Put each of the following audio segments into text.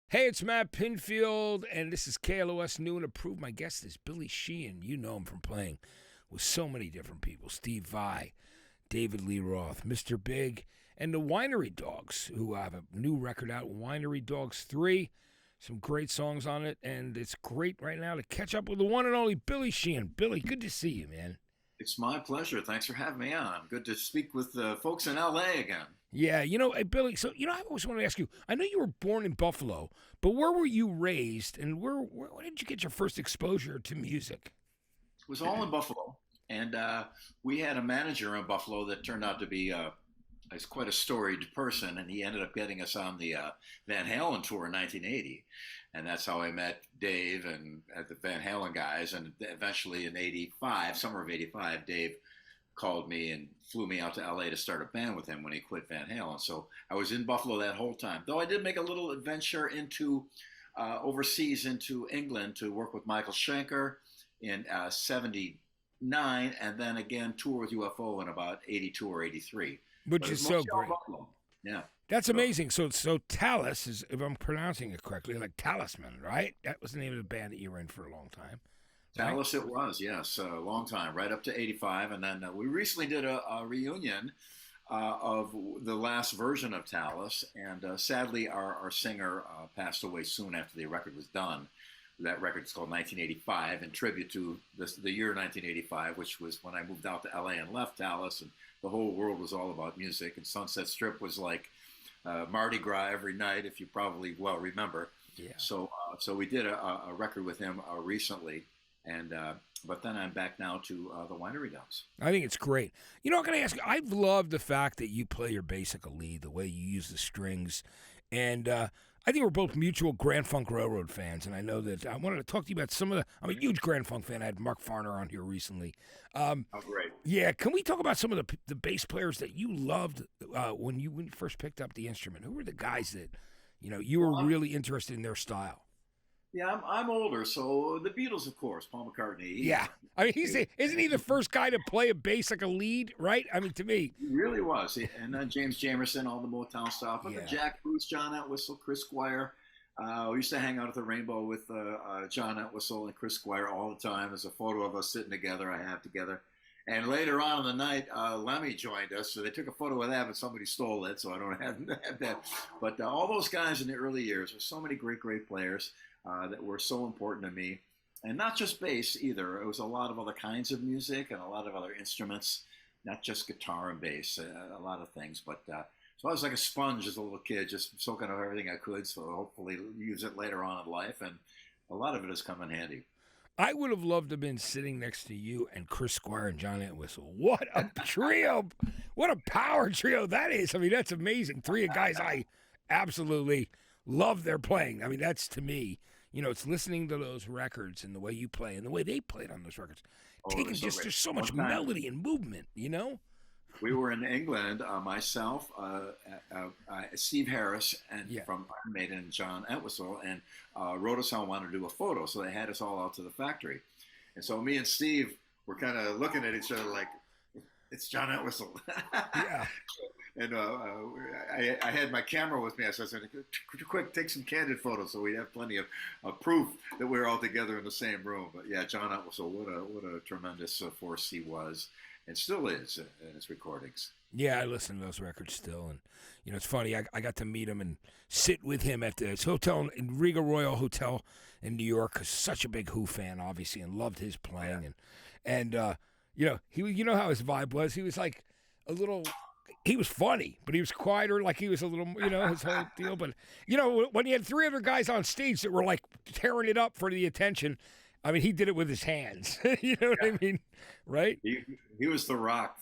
Hey, it's Matt Pinfield, and this is KLOS New and Approved. My guest is Billy Sheehan. You know him from playing with so many different people. Steve Vai, David Lee Roth, Mr. Big, and the Winery Dogs, who have a new record out, Winery Dogs 3. Some great songs on it, and it's great right now to catch up with the one and only Billy Sheehan. Billy, good to see you, man. It's my pleasure. Thanks for having me on. Good to speak with the folks in L.A. again. Yeah, hey, Billy, so, I always want to ask you, I know you were born in Buffalo, but where were you raised, and where did you get your first exposure to music? It was all in Buffalo, and we had a manager in Buffalo that turned out to be he's quite a storied person, and he ended up getting us on the Van Halen tour in 1980, and that's how I met Dave and the Van Halen guys, and eventually in '85, summer of '85, Dave called me and flew me out to LA to start a band with him when he quit Van Halen. So I was in Buffalo that whole time. Though I did make a little adventure into overseas into England to work with Michael Schenker in '79, and then again tour with U.F.O. in about '82 or '83. Which is so great. Yeah. That's amazing. So Talas is, if I'm pronouncing it correctly, like Talisman, right? That was the name of the band that you were in for a long time. Talas it was, yes, a long time, right up to '85. And then we recently did a reunion of the last version of Talas. And sadly, our singer passed away soon after the record was done. That record is called 1985, in tribute to the year 1985, which was when I moved out to LA and left Talas. And the whole world was all about music. And Sunset Strip was like Mardi Gras every night, if you probably well remember. Yeah. So we did a record with him recently. And but then I'm back now to the Winery Dogs. I think it's great. I'm going to ask you, I've loved the fact that you play your basic lead, the way you use the strings. And I think we're both mutual Grand Funk Railroad fans. And I know that I wanted to talk to you about some of I'm a huge Grand Funk fan. I had Mark Farner on here recently. Oh, great. Yeah, can we talk about some of the bass players that you loved when you first picked up the instrument? Who were the guys that, you were really interested in their style? Yeah, I'm older, so the Beatles, of course, Paul McCartney. Yeah, I mean, isn't he the first guy to play a bass like a lead, right? I mean, to me, he really was. And then James Jamerson, all the Motown stuff, but the Jack Bruce, John Entwistle, Chris Squire. We used to hang out at the Rainbow with John Entwistle and Chris Squire all the time. There's a photo of us sitting together. I have together. And later on in the night, Lemmy joined us, so they took a photo of that, but somebody stole it, so I don't have that. But all those guys in the early years, there's so many great players that were so important to me. And not just bass either. It was a lot of other kinds of music and a lot of other instruments, not just guitar and bass, a lot of things. But so I was like a sponge as a little kid, just soaking up everything I could, so hopefully use it later on in life. And a lot of it has come in handy. I would have loved to have been sitting next to you and Chris Squire and John Entwistle. What a trio. What a power trio that is. I mean, that's amazing. Three guys I absolutely love their playing. I mean, that's, to me, it's listening to those records and the way you play and the way they played on those records. There's so much melody and movement, We were in England, myself, Steve Harris, and from Iron Maiden, and John Entwistle, and Rotosound wanted to do a photo, so they had us all out to the factory. And so me and Steve were kind of looking at each other like, it's John Entwistle. Yeah. And I had my camera with me. So I said, quick, take some candid photos so we'd have plenty of proof that we were all together in the same room. But yeah, John Entwistle, what a tremendous force he was and still is in his recordings. Yeah, I listen to those records still. And, it's funny. I got to meet him and sit with him at his hotel in Riga Royal Hotel in New York. Such a big Who fan, obviously, and loved his playing. Yeah. And he, how his vibe was. He was like a little... He was funny, but he was quieter, like he was a little, his whole deal. But, when you had three other guys on stage that were like tearing it up for the attention, I mean, he did it with his hands. You know what I mean? Right? He was the rock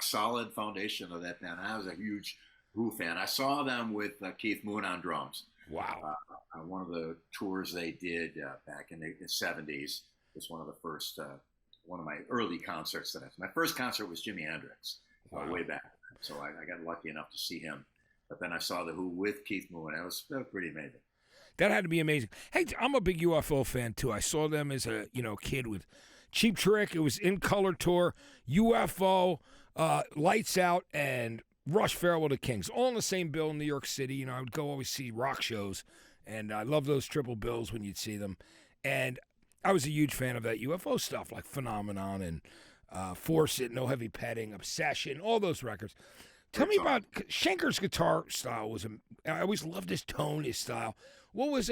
solid foundation of that band. I was a huge Who fan. I saw them with Keith Moon on drums. Wow. On one of the tours they did back in the 70s. It was one of the first, one of my early concerts. My first concert was Jimi Hendrix. Wow. Way back. So I got lucky enough to see him. But then I saw the Who with Keith Moon. It was pretty amazing. That had to be amazing. Hey, I'm a big U.F.O. fan, too. I saw them as a kid with Cheap Trick. It was In Color Tour, U.F.O., Lights Out, and Rush, Farewell to Kings, all in the same bill in New York City. You know, I would go always see rock shows, and I love those triple bills when you'd see them. And I was a huge fan of that UFO stuff, like Phenomenon and Force It, No Heavy Petting, Obsession, all those records. Tell me about Schenker's guitar style. I always loved his tone, his style. What was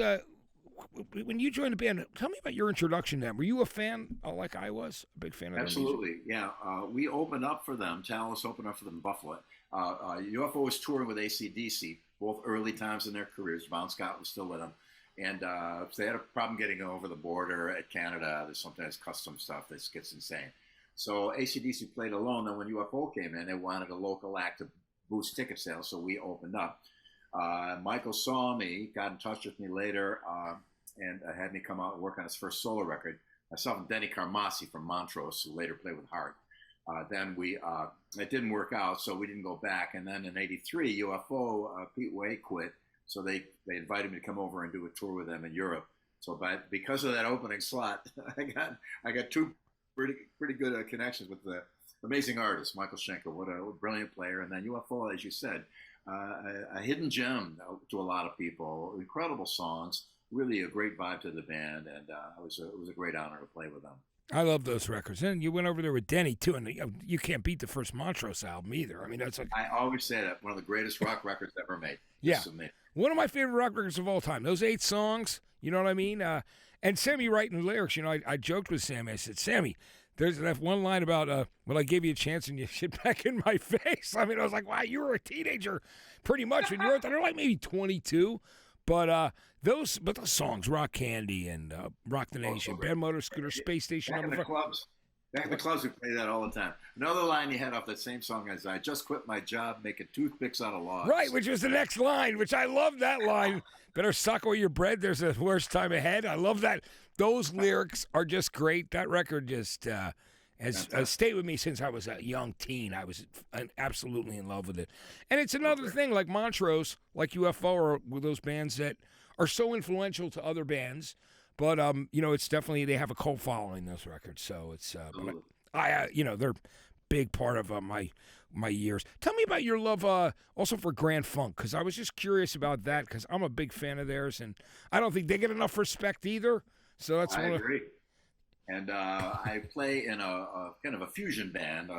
when you joined the band? Tell me about your introduction to them. Were you a fan, like I was, a big fan of them? Absolutely, yeah. We opened up for them. Talas opened up for them in Buffalo. U.F.O. was touring with AC/DC, both early times in their careers. Bon Scott was still with them. And so they had a problem getting over the border at Canada. There's sometimes custom stuff that gets insane. So AC/DC played alone. Then when U.F.O. came in, they wanted a local act to boost ticket sales, so we opened up. Michael saw me, got in touch with me later, and had me come out and work on his first solo record. Myself and Denny Carmassi from Montrose, who later played with Heart. Then it didn't work out, so we didn't go back. And then in '83, U.F.O. Pete Way quit, so they invited me to come over and do a tour with them in Europe. So, because of that opening slot, I got two pretty good connections with the amazing artist, Michael Schenker. What a brilliant player, and then U.F.O., as you said, a hidden gem to a lot of people. Incredible songs, really a great vibe to the band, and it was a great honor to play with them. I love those records. And you went over there with Denny, too, and you can't beat the first Montrose album either. I mean, that's like... I always say that, one of the greatest rock records ever made. Yeah. One of my favorite rock records of all time. Those 8 songs, you know what I mean? And Sammy writing lyrics, you know, I joked with Sammy. I said, Sammy, there's that one line about, well, I gave you a chance and you shit back in my face. I mean, I was like, wow, you were a teenager pretty much when you wrote that. They're like maybe 22. But those songs, Rock Candy and Rock the Nation, Bad Motor Scooter, Space Station. Back in the clubs, we play that all the time. Another line you had off that same song is, I just quit my job making toothpicks out of logs. Right, which was the next line, which I love that line. Better sock away your bread. There's a worse time ahead. I love that. Those lyrics are just great. That record just has stayed with me since I was a young teen. I was absolutely in love with it. And it's another thing, like Montrose, like U.F.O. or with those bands that are so influential to other bands. But, you know, it's definitely, they have a cult following, those records. So it's, you know, they're a big part of my years. Tell me about your love also for Grand Funk, because I was just curious about that, because I'm a big fan of theirs, and I don't think they get enough respect either. So that's I agree. And I play in a kind of a fusion band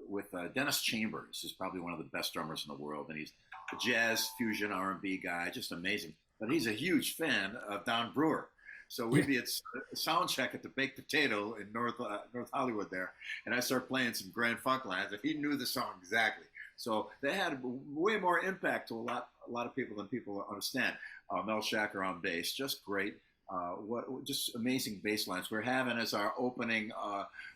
with Dennis Chambers, who's probably one of the best drummers in the world, and he's a jazz fusion R&B guy, just amazing. But he's a huge fan of Don Brewer. So we'd be at sound check at the Baked Potato in North Hollywood there, and I start playing some Grand Funk lines, and he knew the song exactly. So they had way more impact to a lot of people than people understand. Mel Shacker on bass, just great. Just amazing bass lines. We're having as our opening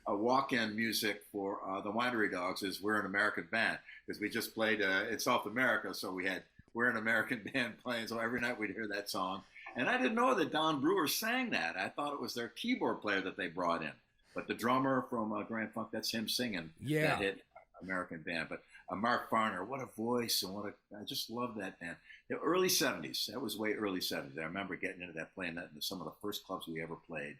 a walk-in music for the Winery Dogs is We're an American Band, because we just played in South America, so we had We're an American Band playing, so every night we'd hear that song. And I didn't know that Don Brewer sang that. I thought it was their keyboard player that they brought in. But the drummer from Grand Funk, that's him singing that hit, American Band. But Mark Farner, what a voice, and I just love that band. The early 70s, that was way early 70s. I remember getting into that, playing that in some of the first clubs we ever played.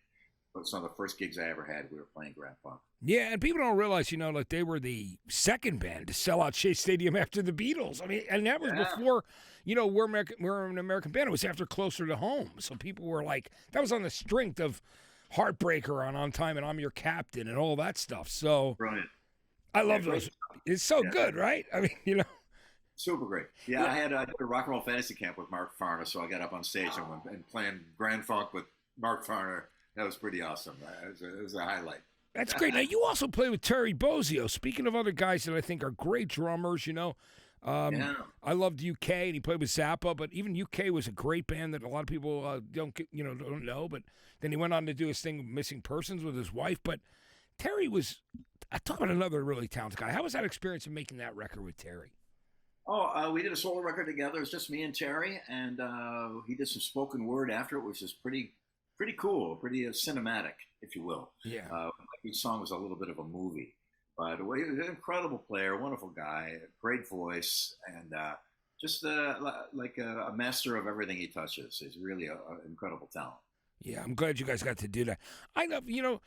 But some of the first gigs I ever had, we were playing Grand Funk. Yeah, and people don't realize, you know, like they were the second band to sell out Shea Stadium after the Beatles. I mean, and that was before, you know, we're an American Band. It was after Closer to Home. So people were like, that was on the strength of Heartbreaker on Time and I'm Your Captain and all that stuff. So brilliant. I love those. It's so good, right? I mean, you know. Super great. Yeah, I did a rock and roll fantasy camp with Mark Farner, so I got up on stage and playing Grand Funk with Mark Farner. That was pretty awesome. It was a highlight. That's great. Now, you also play with Terry Bozzio. Speaking of other guys that I think are great drummers, you know, I loved UK, and he played with Zappa, but even UK was a great band that a lot of people don't know. But then he went on to do his thing with Missing Persons with his wife. But Terry was, I talk about another really talented guy. How was that experience of making that record with Terry? We did a solo record together. It was just me and Terry, and he did some spoken word after it, which is pretty cool, pretty cinematic, if you will. Yeah. Each song was a little bit of a movie. But he was an incredible player, wonderful guy, great voice, and just like a master of everything he touches. He's really an incredible talent. Yeah, I'm glad you guys got to do that. I love, you know,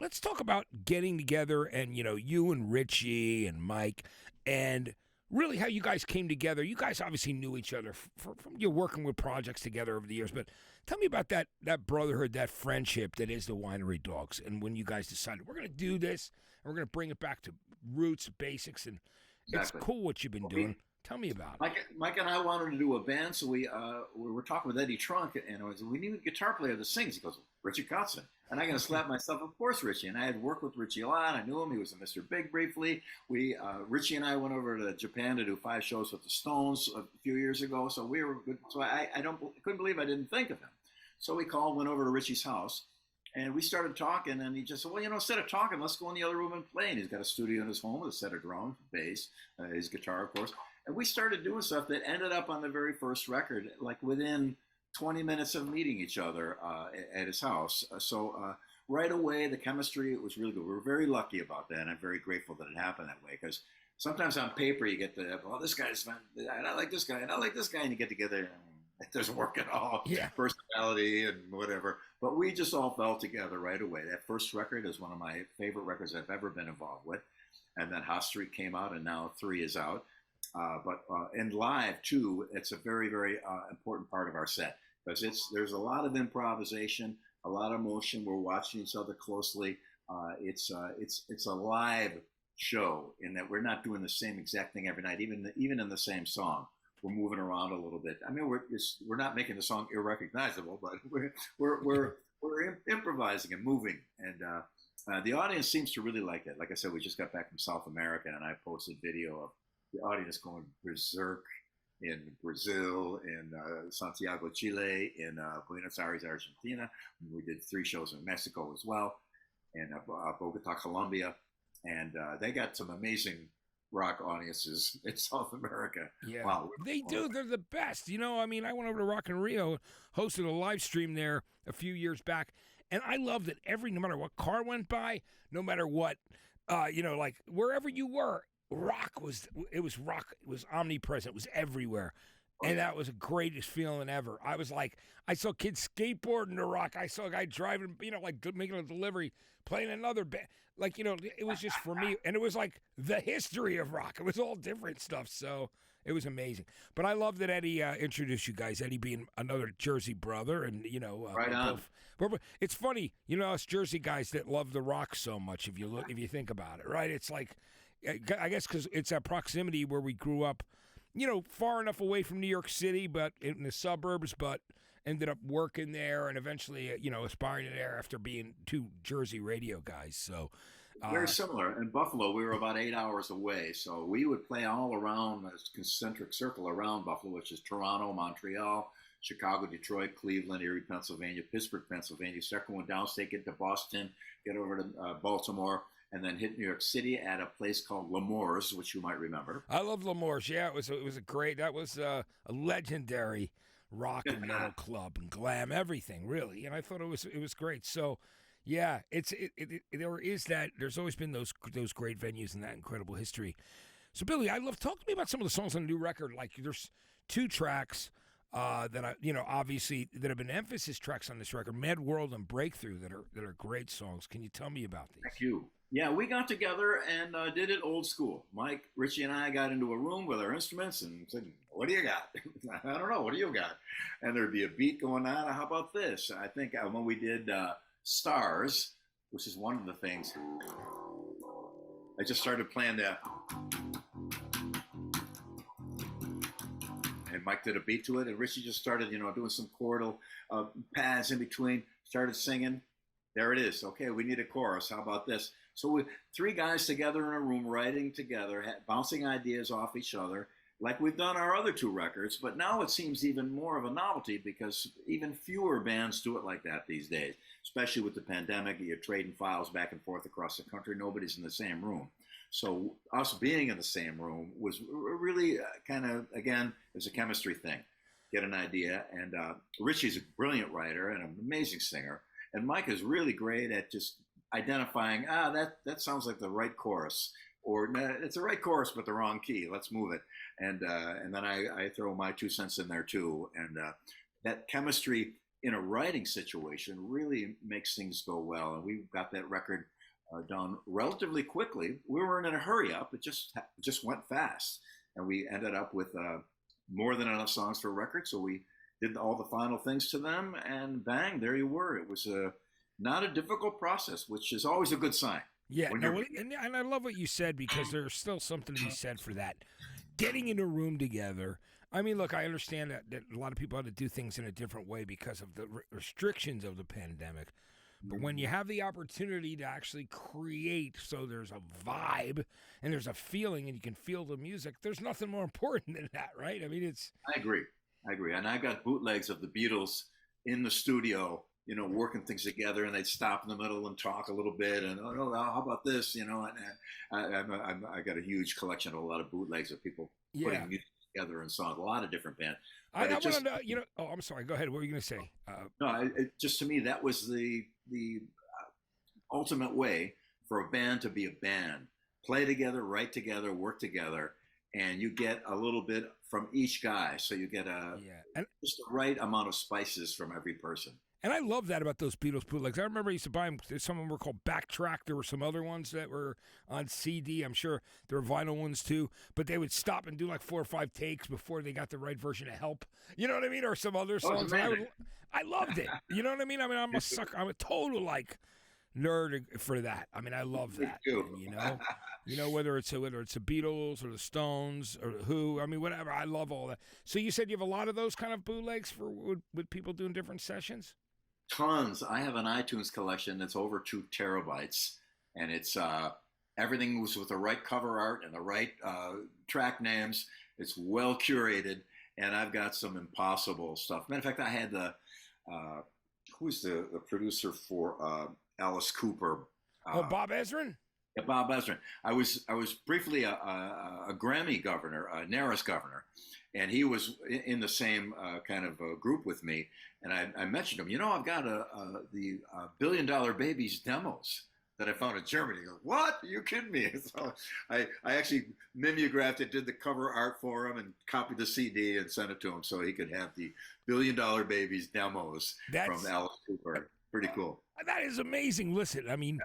let's talk about getting together and, you know, you and Richie and Mike and really how you guys came together. You guys obviously knew each other from you're working with projects together over the years, but tell me about that brotherhood, that friendship that is the Winery Dogs, and when you guys decided we're going to do this and we're going to bring it back to roots, basics, and Exactly. it's cool what you've been doing. Tell me about it. Mike and I wanted to do a band, so we were talking with Eddie Trunk, and we need a guitar player that sings. He goes, Richie Kotzen. And I'm going to slap myself, of course, Richie. And I had worked with Richie a lot. I knew him. He was a Mr. Big briefly. Richie and I went over to Japan to do 5 shows with the Stones a few years ago. So we were good. So I couldn't believe I didn't think of him. So we went over to Richie's house, and we started talking. And he just said, well, instead of talking, let's go in the other room and play. And he's got a studio in his home with a set of drums, bass, his guitar, of course. And we started doing stuff that ended up on the very first record, like within 20 minutes of meeting each other at his house. So right away, the chemistry was really good. We were very lucky about that, and I'm very grateful that it happened that way, because sometimes on paper you get this guy's fun, and I like this guy, and I like this guy, and you get together, and it doesn't work at all. Yeah. Personality and whatever. But we just all fell together right away. That first record is one of my favorite records I've ever been involved with. And then Hot Streak came out, and now 3 is out. And live too, it's a very, very important part of our set, because there's a lot of improvisation, a lot of motion. We're watching each other closely. It's a live show in that we're not doing the same exact thing every night, even in the same song. We're moving around a little bit. I mean, we're not making the song irrecognizable, but we're improvising and moving, and the audience seems to really like it. Like I said, we just got back from South America, and I posted video of the audience going berserk in Brazil, in Santiago, Chile, in Buenos Aires, Argentina. We did 3 shows in Mexico as well, and Bogota, Colombia, and they got some amazing rock audiences in South America. Yeah, wow, they do. They're the best. I mean, I went over to Rock in Rio, hosted a live stream there a few years back, and I love that no matter what car went by, no matter what, like wherever you were, rock was omnipresent. It was everywhere. And that was the greatest feeling ever. I was like, I saw kids skateboarding to rock. I saw a guy driving, like making a delivery, playing another band. Like, it was just for me. And it was like the history of rock. It was all different stuff. So it was amazing. But I love that Eddie introduced you guys, Eddie being another Jersey brother. And, right on. It's funny, us Jersey guys that love the rock so much, if you think about it, right? It's like, I guess because it's that proximity where we grew up, far enough away from New York City, but in the suburbs, but ended up working there and eventually, aspiring there after being 2 Jersey radio guys. So very similar. In Buffalo, we were about 8 hours away. So we would play all around this concentric circle around Buffalo, which is Toronto, Montreal, Chicago, Detroit, Cleveland, Erie, Pennsylvania, Pittsburgh, Pennsylvania. Start going downstate, get to Boston, get over to Baltimore, and then hit New York City at a place called L'Amour's, which you might remember. I love L'Amour's. Yeah, it was a great. That was a legendary rock and metal club and glam, everything really. And I thought it was great. So, yeah, there's always been those great venues and that incredible history. So, Billy, talk to me about some of the songs on the new record. Like, there's 2 tracks that obviously that have been emphasis tracks on this record, Mad World and Breakthrough, that are great songs. Can you tell me about these? Thank you. Yeah, we got together and did it old school. Mike, Richie, and I got into a room with our instruments and said, what do you got? I don't know. What do you got? And there'd be a beat going on. How about this? I think when we did Stars, which is one of the things, I just started playing that. And Mike did a beat to it, and Richie just started, doing some chordal pads in between, started singing. There it is. Okay, we need a chorus. How about this? So we 3 guys together in a room, writing together, bouncing ideas off each other, like we've done our other 2 records. But now it seems even more of a novelty because even fewer bands do it like that these days, especially with the pandemic. You're trading files back and forth across the country. Nobody's in the same room. So us being in the same room was really kind of, again, it's a chemistry thing. Get an idea. And Richie's a brilliant writer and an amazing singer. And Mike is really great at just identifying, that sounds like the right chorus, or it's the right chorus but the wrong key. Let's move it. And then I throw my 2 cents in there too. And that chemistry in a writing situation really makes things go well. And we got that record done relatively quickly. We weren't in a hurry up. It just went fast. and we ended up with more than enough songs for a record. So we did all the final things to them, and bang, there you were. It was not a difficult process, which is always a good sign. Yeah, no, and I love what you said, because there's still something to be said for that. Getting in a room together. I mean, look, I understand that a lot of people had to do things in a different way because of the restrictions of the pandemic. But when you have the opportunity to actually create, so there's a vibe and there's a feeling and you can feel the music, there's nothing more important than that, right? I mean, I agree. And I got bootlegs of the Beatles in the studio, working things together, and they'd stop in the middle and talk a little bit, and how about this, and I got a huge collection of a lot of bootlegs of people putting music together and songs, a lot of different bands. I want to know, oh, I'm sorry, go ahead. What were you going to say? No, just to me, that was the ultimate way for a band to be a band. Play together, write together, work together, and you get a little bit from each guy. So you get just the right amount of spices from every person. And I love that about those Beatles bootlegs. I remember I used to buy them. Some of them were called Backtrack. There were some other ones that were on CD. I'm sure there were vinyl ones too. But they would stop and do like 4 or 5 takes before they got the right version of Help. You know what I mean? Or some other songs. I loved it. You know what I mean? I mean, I'm a sucker. I'm a total nerd for that. I mean, I love that. And, whether it's the Beatles or the Stones or the Who. I mean, whatever. I love all that. So you said you have a lot of those kind of bootlegs with people doing different sessions? Tons. I have an iTunes collection that's over 2 terabytes, and it's everything was with the right cover art and the right track names. It's well curated, and I've got some impossible stuff. Matter of fact, I had who's the producer for Alice Cooper? Bob Ezrin? Yeah, Bob Ezrin. I was briefly a Grammy governor, a NARAS governor, and he was in the same kind of group with me. And I mentioned him. I've got the $1 Billion Babies demos that I found in Germany. He goes, "What? Are you kidding me?" So I actually mimeographed it, did the cover art for him, and copied the CD and sent it to him so he could have the $1 Billion Babies demos from Alice Cooper. Pretty cool. That is amazing. Listen, I mean,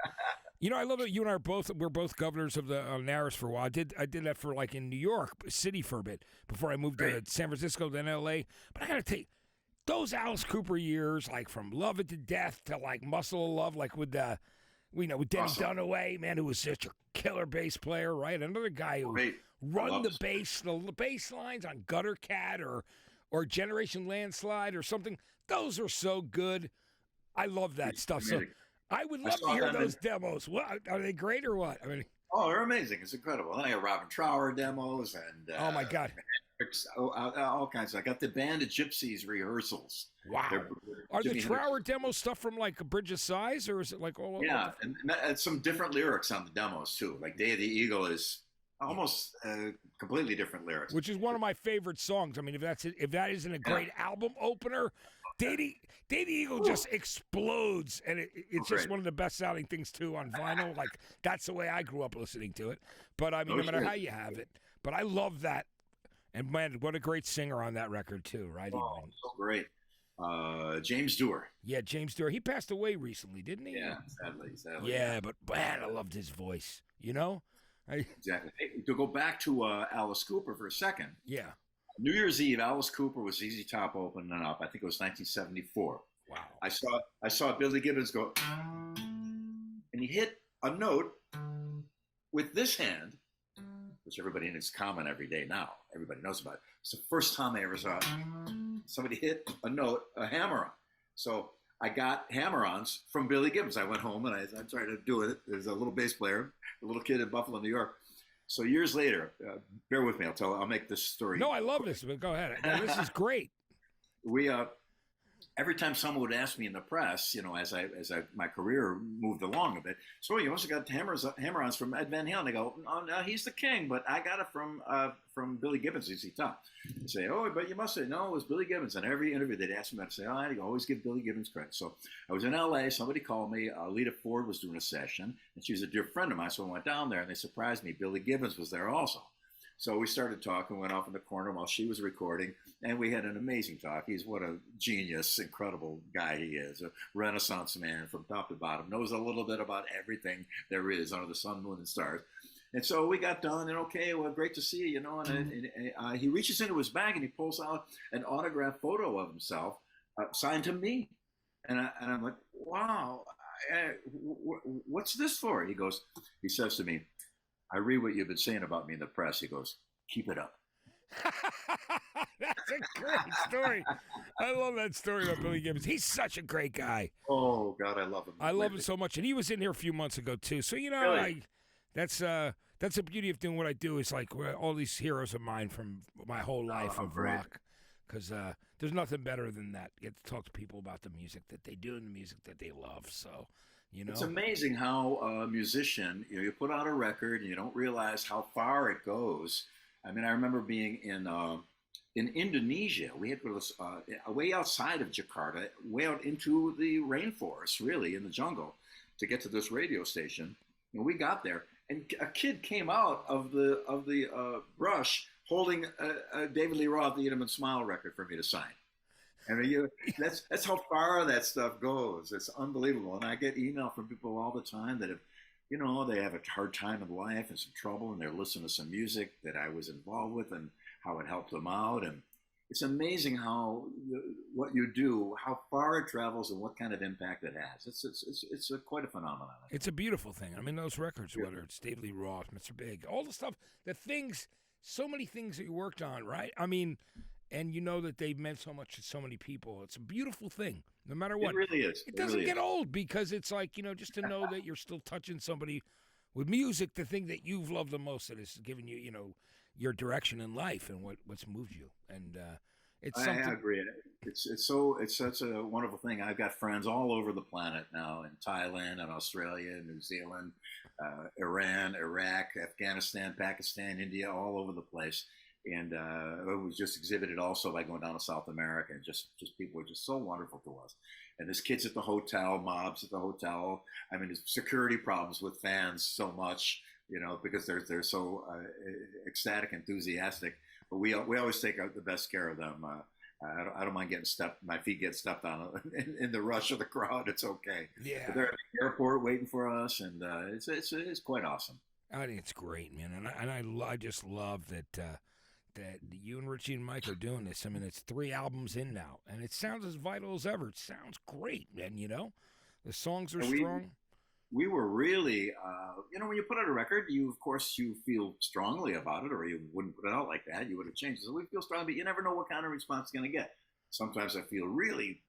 I love it. You and I we're both governors of the NARAS for a while. I did that for in New York City for a bit before I moved to San Francisco, then LA. But I got to tell you, those Alice Cooper years, from Love It to Death to Muscle of Love, with with Denny Dunaway, man, who was such a killer bass player, right? Another guy who run the bass lines on Gutter Cat or Generation Landslide or something. Those are so good. I love that stuff. So I would love to hear those demos. What, are they great or what? I mean, they're amazing. It's incredible. And I got Robin Trower demos and oh my God, all kinds. I got the Band of Gypsies rehearsals. Wow. Are the Trower demos stuff from A Bridge of Sighs, or is it all over? Yeah, and some different lyrics on the demos too. Day of the Eagle is almost completely different lyrics, which is one of my favorite songs. I mean, if that isn't a great album opener, Day of the Eagle just explodes, and it's just one of the best sounding things too on vinyl. That's the way I grew up listening to it. But I mean, no matter how you have it, but I love that. And man, what a great singer on that record too, right? Oh, so great. James Dewar. Yeah, James Dewar. He passed away recently, didn't he? Yeah, sadly. Yeah, but man, I loved his voice. Exactly. Hey, to go back to Alice Cooper for a second. Yeah. New Year's Eve, Alice Cooper was ZZ Top opening up. I think it was 1974. Wow. I saw Billy Gibbons go, and he hit a note with this hand, which everybody in it's common every day now. Everybody knows about it. It's the first time I ever saw somebody hit a note, a hammer-on. So I got hammer-ons from Billy Gibbons. I went home and I tried to do it. There's a little bass player, a little kid in Buffalo, New York. So years later, bear with me. I'll make this story. No, I love this, but go ahead. No, this is great. We every time someone would ask me in the press, as my career moved along a bit, so you also got hammer-ons from Ed Van Halen. They go, "Oh no, he's the king," but I got it from Billy Gibbons. You see, Tom. They say, "Oh, but you must say no, it was Billy Gibbons." And every interview they'd ask me, I'd say, "Oh, I always give Billy Gibbons credit." So I was in L.A. Somebody called me. Lita Ford was doing a session, and she was a dear friend of mine. So I went down there, and they surprised me. Billy Gibbons was there also. So we started talking, went off in the corner while she was recording, and we had an amazing talk. He's what a genius, incredible guy he is, a Renaissance man from top to bottom, knows a little bit about everything there is under the sun, moon, and stars. And so we got done, and okay, well, great to see you, and he reaches into his bag and he pulls out an autographed photo of himself, signed to me. And I'm like, wow, what's this for? He says to me, I read what you've been saying about me in the press. He goes, keep it up. That's a great story. I love that story about Billy Gibbons. He's such a great guy. Oh, God, I love him. I love him so much. And he was in here a few months ago, too. So, Really? that's the beauty of doing what I do is like all these heroes of mine from my whole life of great. rock. Because there's nothing better than that. Get to talk to people about the music that they do and the music that they love. So, It's amazing how a musician, you put out a record and you don't realize how far it goes. I mean, I remember being in Indonesia. We had to go way outside of Jakarta, way out into the rainforest, really, in the jungle, to get to this radio station. And we got there, and a kid came out of the brush holding a David Lee Roth, the Eat 'Em and Smile record for me to sign. I mean, that's how far that stuff goes. It's unbelievable. And I get email from people all the time that have, they have a hard time in life and some trouble, and they're listening to some music that I was involved with and how it helped them out. And it's amazing how what you do, how far it travels, and what kind of impact it has. It's quite a phenomenon. It's a beautiful thing. I mean, those records, whether it's David Lee Roth, Mr. Big, all the stuff, so many things that you worked on, right? I mean, and that they've meant so much to so many people. It's a beautiful thing, no matter what. It really is. It doesn't get old because it's like, just to know that you're still touching somebody with music, the thing that you've loved the most, that has given you, your direction in life and what's moved you. And it's something. I agree. It's such a wonderful thing. I've got friends all over the planet now, in Thailand and Australia, New Zealand, Iran, Iraq, Afghanistan, Pakistan, India, all over the place. And it was just exhibited also by going down to South America, and just people were just so wonderful to us. And there's kids at the hotel, mobs at the hotel. I mean, there's security problems with fans so much, because they're so ecstatic, enthusiastic. But we always take the best care of them. I don't mind getting my feet get stepped on in the rush of the crowd. It's okay. Yeah. But they're at the airport waiting for us, and it's quite awesome. I think it's great, man, and I just love that you and Richie and Mike are doing this. I mean, it's 3 albums in now, and it sounds as vital as ever. It sounds great, man. The songs are strong. We were really, when you put out a record, of course you feel strongly about it, or you wouldn't put it out like that. You would have changed it. So we feel strong, but you never know what kind of response you're going to get. Sometimes I feel really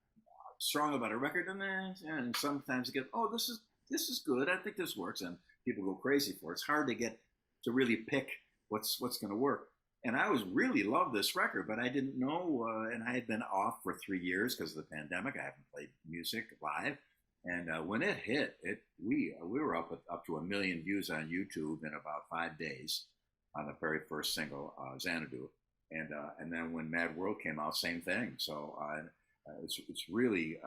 strong about a record, and sometimes you get, oh, this is good. I think this works, and people go crazy for it. It's hard to really pick what's going to work. And I was really loved this record, but I didn't know, and I had been off for 3 years because of the pandemic. I haven't played music live, and when it hit, we were up to 1 million views on YouTube in about 5 days on the very first single, Xanadu, and then when Mad World came out, same thing. So it's really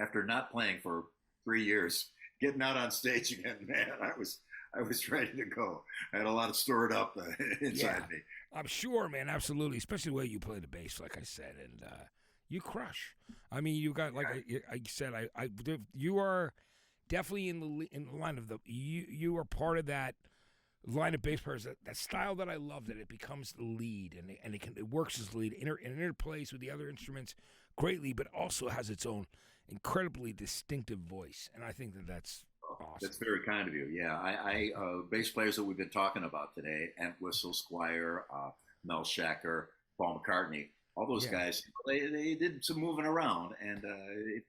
after not playing for 3 years, getting out on stage again, man, I was ready to go. I had a lot of stored up inside me. I'm sure, man, absolutely. Especially the way you play the bass, like I said, and you crush. I mean, you got, like I said, you are definitely in the line of you are part of that line of bass players, that style that I love, that it becomes the lead and it works as the lead and interplays with the other instruments greatly, but also has its own incredibly distinctive voice, and I think that's awesome. That's very kind of you. Yeah, I bass players that we've been talking about today: Entwistle, Squire, Mel Shacker, Paul McCartney. All those guys, they did some moving around, and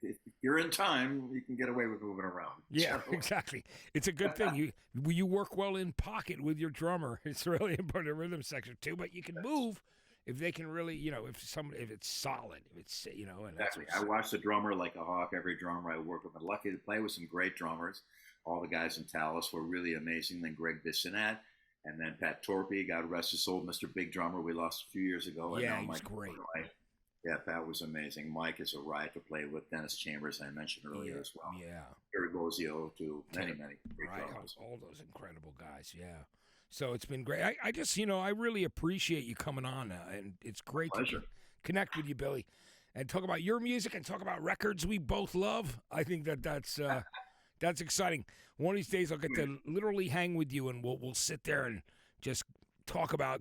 if you're in time, you can get away with moving around. Yeah, so. Exactly. It's a good thing. You work well in pocket with your drummer. It's really important in rhythm section too. But you can move if they can really, if it's solid, if it's and exactly. I watch the drummer like a hawk. Every drummer I work with, I'm lucky to play with some great drummers. All the guys in Talas were really amazing. Then Greg Bissonette. And then Pat Torpey, God rest his soul, Mr. Big Drummer, we lost a few years ago. Yeah, he's great. Yeah, Pat was amazing. Mike is a riot to play with. Dennis Chambers, I mentioned earlier as well. Yeah. Gary Bozio, too. Many great drummers. All those incredible guys, yeah. So it's been great. I just, I really appreciate you coming on, and it's great to connect with you, Billy, and talk about your music and talk about records we both love. I think that's That's exciting. One of these days, I'll get to literally hang with you, and we'll sit there and just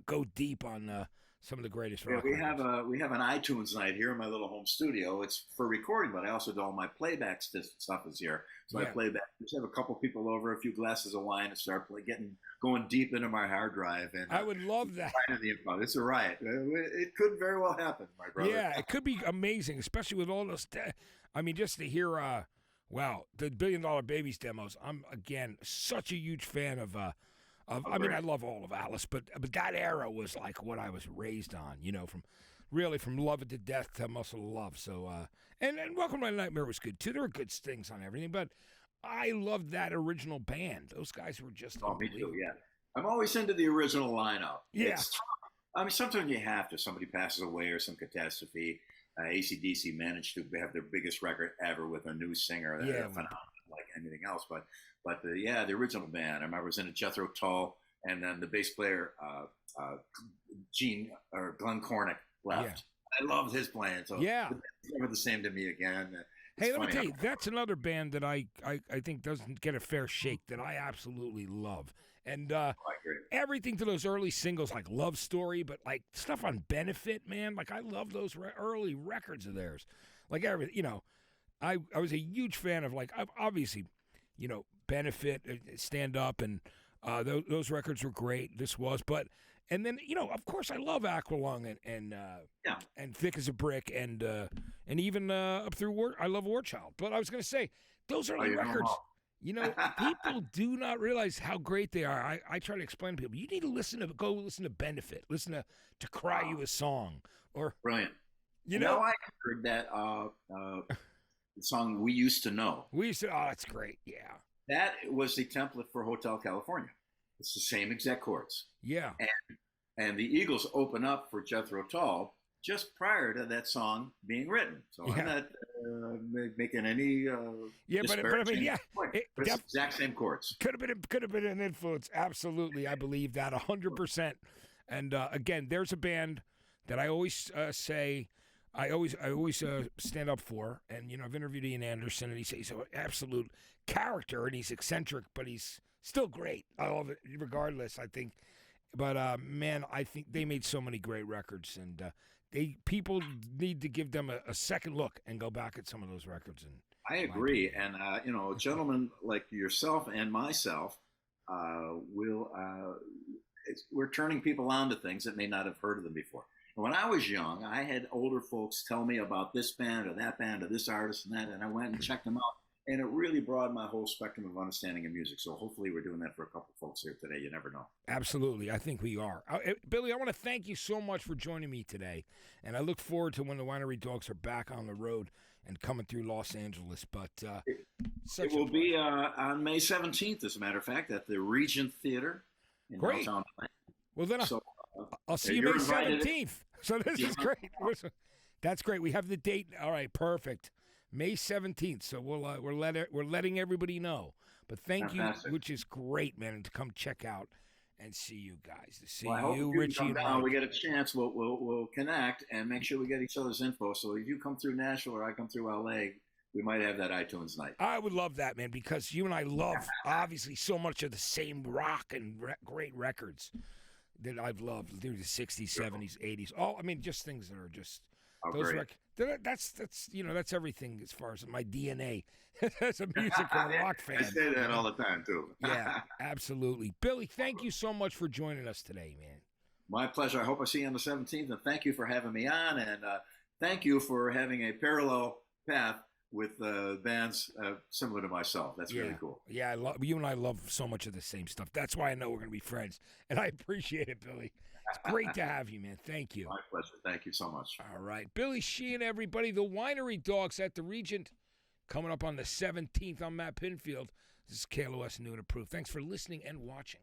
go deep on some of the greatest rock. We have an iTunes night here in my little home studio. It's for recording, but I also do all my playback stuff is here. So I play back. Just have a couple people over, a few glasses of wine, and start going deep into my hard drive. And I would love that. It's a riot. It could very well happen, my brother. Yeah, it could be amazing, especially with all those. I mean, just to hear, the $1 Billion Babies demos. I'm again such a huge fan of. I mean, I love all of Alice, but that era was like what I was raised on, from Love It to Death to Muscle of Love. So, and Welcome to My Nightmare was good too. There were good things on everything, but I loved that original band. Those guys were just unbelievable. Me too, yeah. I'm always into the original lineup. Yeah. I mean, sometimes you have to. Somebody passes away or some catastrophe. AC/DC managed to have their biggest record ever with a new singer. Phenomenal, like anything else, but the original band. I remember I was in a Jethro Tull, and then the bass player, Glenn Cornick, left. Yeah. I loved his playing, so it's never the same to me again. Hey, let me tell you, that's another band that I think doesn't get a fair shake that I absolutely love. And everything to those early singles like Love Story, but like stuff on Benefit, man. Like I love those early records of theirs. Like everything, I was a huge fan of obviously, Benefit, Stand Up, and those records were great. This was, and then of course I love Aqualung and Thick as a Brick and even up through I love War Child. But I was going to say those early records. People do not realize how great they are. I try to explain to people, you need to go listen to Benefit, listen to Cry You a Song, or brilliant. I heard that the song We Used to Know. Oh, that's great. Yeah. That was the template for Hotel California. It's the same exact chords. Yeah. And the Eagles open up for Jethro Tull just prior to that song being written. So I'm not making any but I mean, it's the exact same chords. Could have been an influence. Absolutely, I believe that 100%. And again, there's a band that I always say. I always stand up for, and I've interviewed Ian Anderson, and he's an absolute character, and he's eccentric, but he's still great. I love it, regardless. I think, but man, I think they made so many great records, and people need to give them a second look and go back at some of those records. And I agree, and gentlemen like yourself and myself, we're turning people on to things that may not have heard of them before. When I was young, I had older folks tell me about this band or that band or this artist and that, and I went and checked them out, and it really broadened my whole spectrum of understanding of music. So hopefully we're doing that for a couple folks here today. You never know. Absolutely. I think we are. Billy, I want to thank you so much for joining me today, and I look forward to when the Winery Dogs are back on the road and coming through Los Angeles. But it will be on May 17th, as a matter of fact, at the Regent Theater in downtown. Well, then I'll see you May 17th. So this is great. That's great. We have the date. All right, perfect. May 17th. So we're letting everybody know. But thank you, which is great, man, to come check out and see you guys. To see you, Richie, and Mike. We get a chance. We'll connect and make sure we get each other's info. So if you come through Nashville or I come through LA, we might have that iTunes night. I would love that, man, because you and I love obviously so much of the same rock and great records that I've loved through the 60s, 70s, 80s. All, I mean, just things that are just those records. That's everything as far as my DNA as a music and rock fan. I say that all the time too. Yeah, absolutely. Billy, thank you so much for joining us today, man. My pleasure. I hope I see you on the 17th, and thank you for having me on, and thank you for having a parallel path with bands similar to myself. That's really cool. Yeah, you and I love so much of the same stuff. That's why I know we're going to be friends, and I appreciate it, Billy. It's great to have you, man. Thank you. My pleasure. Thank you so much. All right. Billy Sheehan, everybody. The Winery Dogs at the Regent coming up on the 17th. I'm Matt Pinfield. This is KLOS New and Approved. Thanks for listening and watching.